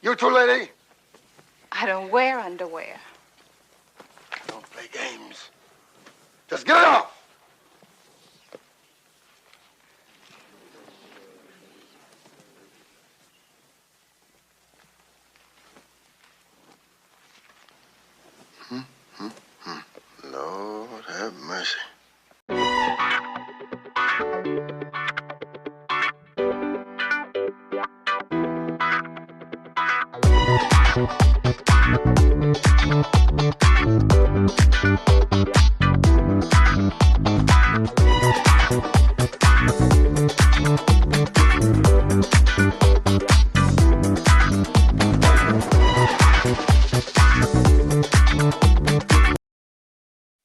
You too, lady? I don't wear underwear. Don't play games. Just get it off! Lord have mercy.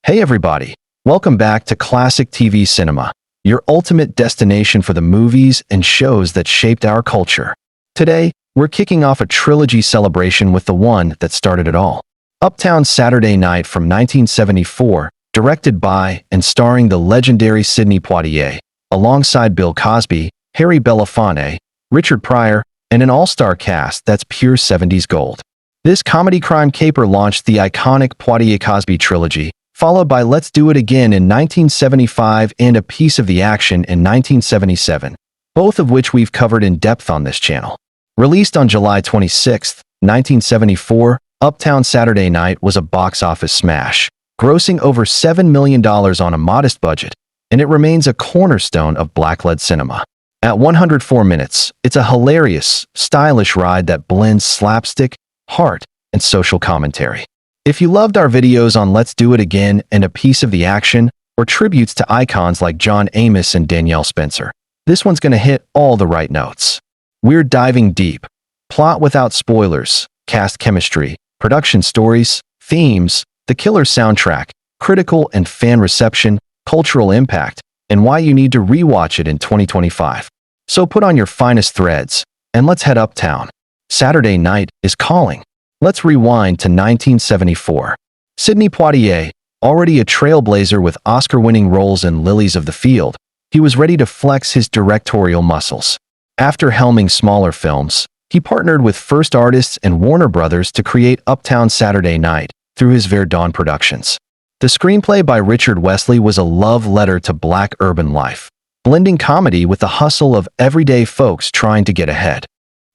Hey everybody, welcome back to Classic TV Cinema, your ultimate destination for the movies and shows that shaped our culture. Today, we're kicking off a trilogy celebration with the one that started it all. Uptown Saturday Night from 1974, directed by and starring the legendary Sidney Poitier, alongside Bill Cosby, Harry Belafonte, Richard Pryor, and an all-star cast that's pure 70s gold. This comedy crime caper launched the iconic Poitier-Cosby trilogy, followed by Let's Do It Again in 1975 and A Piece of the Action in 1977, both of which we've covered in depth on this channel. Released on July 26, 1974, Uptown Saturday Night was a box office smash, grossing over $7 million on a modest budget, and it remains a cornerstone of black-led cinema. At 104 minutes, it's a hilarious, stylish ride that blends slapstick, heart, and social commentary. If you loved our videos on Let's Do It Again and A Piece of the Action, or tributes to icons like John Amos and Danielle Spencer, this one's gonna hit all the right notes. We're diving deep. Plot without spoilers, cast chemistry, production stories, themes, the killer soundtrack, critical and fan reception, cultural impact, and why you need to rewatch it in 2025. So put on your finest threads, and let's head uptown. Saturday Night is calling. Let's rewind to 1974. Sidney Poitier, already a trailblazer with Oscar-winning roles in Lilies of the Field, he was ready to flex his directorial muscles. After helming smaller films, he partnered with First Artists and Warner Brothers to create Uptown Saturday Night through his Verdun Productions. The screenplay by Richard Wesley was a love letter to black urban life, blending comedy with the hustle of everyday folks trying to get ahead.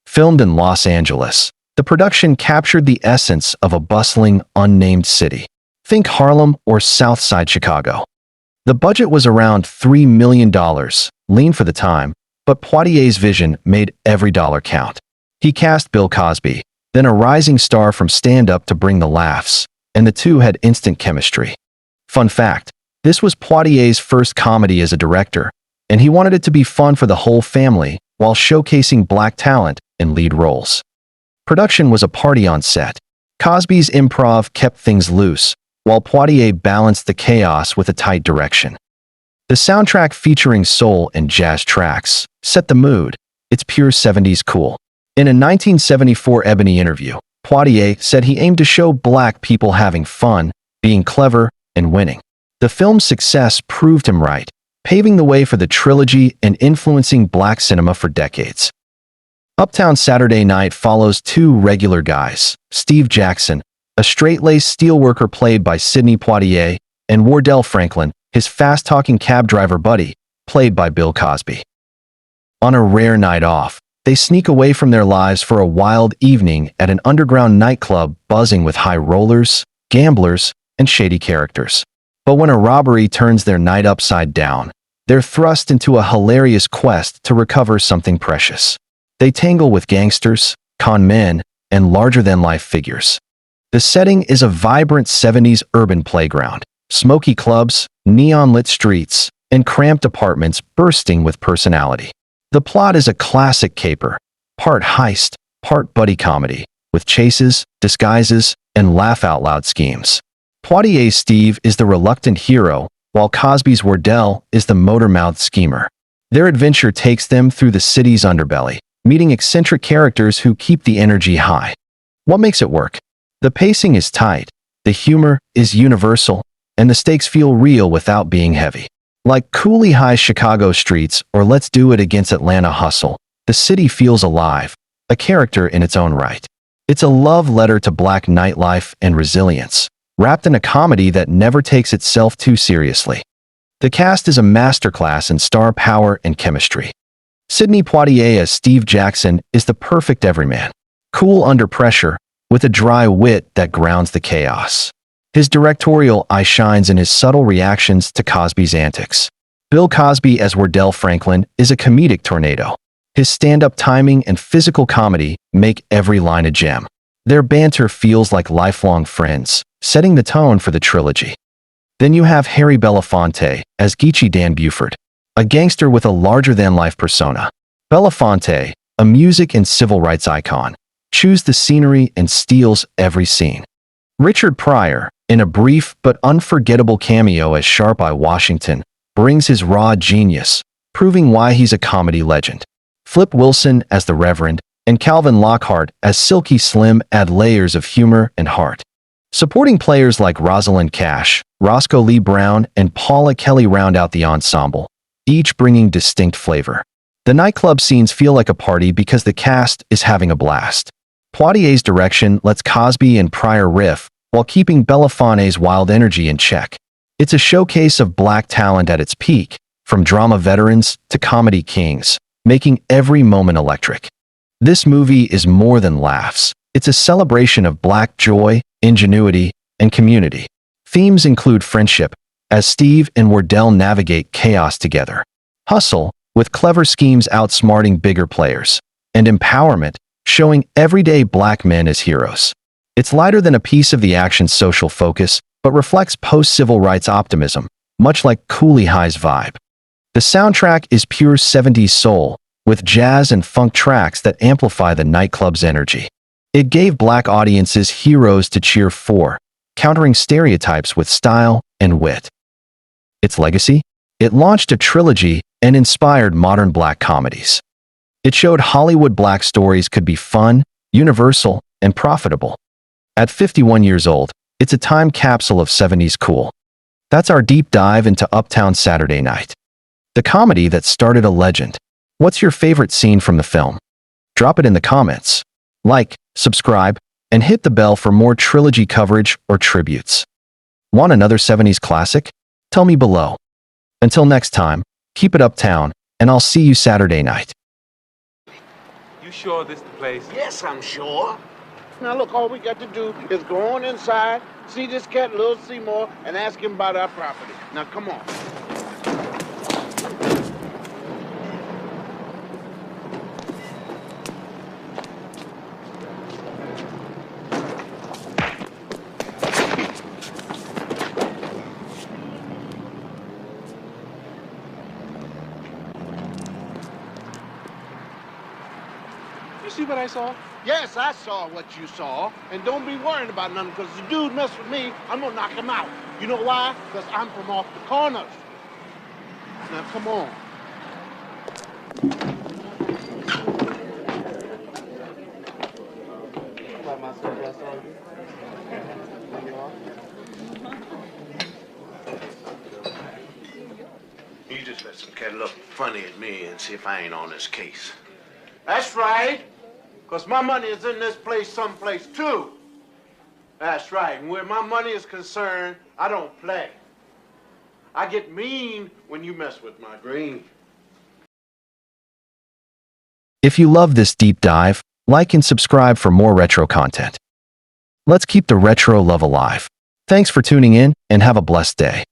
Filmed in Los Angeles, the production captured the essence of a bustling, unnamed city. Think Harlem or Southside Chicago. The budget was around $3 million, lean for the time, but Poitier's vision made every dollar count. He cast Bill Cosby, then a rising star from stand-up to bring the laughs, and the two had instant chemistry. Fun fact, this was Poitier's first comedy as a director, and he wanted it to be fun for the whole family while showcasing black talent in lead roles. Production was a party on set. Cosby's improv kept things loose, while Poitier balanced the chaos with a tight direction. The soundtrack, featuring soul and jazz tracks, set the mood. It's pure 70s cool. In a 1974 Ebony interview, Poitier said he aimed to show black people having fun, being clever, and winning. The film's success proved him right, paving the way for the trilogy and influencing black cinema for decades. Uptown Saturday Night follows two regular guys, Steve Jackson, a straight-laced steelworker played by Sidney Poitier, and Wardell Franklin, his fast-talking cab driver buddy, played by Bill Cosby. On a rare night off, they sneak away from their lives for a wild evening at an underground nightclub buzzing with high rollers, gamblers, and shady characters. But when a robbery turns their night upside down, they're thrust into a hilarious quest to recover something precious. They tangle with gangsters, con men, and larger-than-life figures. The setting is a vibrant 70s urban playground, smoky clubs, neon-lit streets, and cramped apartments bursting with personality. The plot is a classic caper, part heist, part buddy comedy, with chases, disguises, and laugh-out-loud schemes. Poitier's Steve is the reluctant hero, while Cosby's Wardell is the motor-mouthed schemer. Their adventure takes them through the city's underbelly, meeting eccentric characters who keep the energy high. What makes it work? The pacing is tight, the humor is universal, and the stakes feel real without being heavy. Like Cooley High's Chicago streets or Let's Do It Against Atlanta hustle, the city feels alive, a character in its own right. It's a love letter to black nightlife and resilience, wrapped in a comedy that never takes itself too seriously. The cast is a masterclass in star power and chemistry. Sidney Poitier as Steve Jackson is the perfect everyman, cool under pressure, with a dry wit that grounds the chaos. His directorial eye shines in his subtle reactions to Cosby's antics. Bill Cosby as Wardell Franklin is a comedic tornado. His stand-up timing and physical comedy make every line a gem. Their banter feels like lifelong friends, setting the tone for the trilogy. Then you have Harry Belafonte as Geechee Dan Buford, a gangster with a larger-than-life persona. Belafonte, a music and civil rights icon, chews the scenery and steals every scene. Richard Pryor, in a brief but unforgettable cameo as Sharp Eye Washington, brings his raw genius, proving why he's a comedy legend. Flip Wilson as the Reverend and Calvin Lockhart as Silky Slim add layers of humor and heart. Supporting players like Rosalind Cash, Roscoe Lee Brown, and Paula Kelly round out the ensemble, each bringing distinct flavor. The nightclub scenes feel like a party because the cast is having a blast. Poitier's direction lets Cosby and Pryor riff while keeping Belafonte's wild energy in check. It's a showcase of black talent at its peak, from drama veterans to comedy kings, making every moment electric. This movie is more than laughs. It's a celebration of black joy, ingenuity, and community. Themes include friendship, as Steve and Wardell navigate chaos together. Hustle, with clever schemes outsmarting bigger players. And empowerment, showing everyday black men as heroes. It's lighter than a piece of the action's social focus, but reflects post-civil rights optimism, much like Cooley High's vibe. The soundtrack is pure 70s soul, with jazz and funk tracks that amplify the nightclub's energy. It gave black audiences heroes to cheer for, countering stereotypes with style and wit. Its legacy? It launched a trilogy and inspired modern black comedies. It showed Hollywood black stories could be fun, universal, and profitable. At 51 years old, it's a time capsule of 70s cool. That's our deep dive into Uptown Saturday Night, the comedy that started a legend. What's your favorite scene from the film? Drop it in the comments. Like, subscribe, and hit the bell for more trilogy coverage or tributes. Want another 70s classic? Tell me below. Until next time, keep it Uptown, and I'll see you Saturday night. You sure this the place? Yes, I'm sure. Now, look, all we got to do is go on inside, see this cat, Lil Seymour, and ask him about our property. Now, come on. You see what I saw? Yes, I saw what you saw, and don't be worrying about nothing, because the dude mess with me, I'm gonna knock him out. You know why? Because I'm from off the corners. Now, come on. You just let some cat look funny at me and see if I ain't on this case. That's right. Because my money is in this place someplace, too. That's right. And where my money is concerned, I don't play. I get mean when you mess with my green. If you love this deep dive, like and subscribe for more retro content. Let's keep the retro love alive. Thanks for tuning in, and have a blessed day.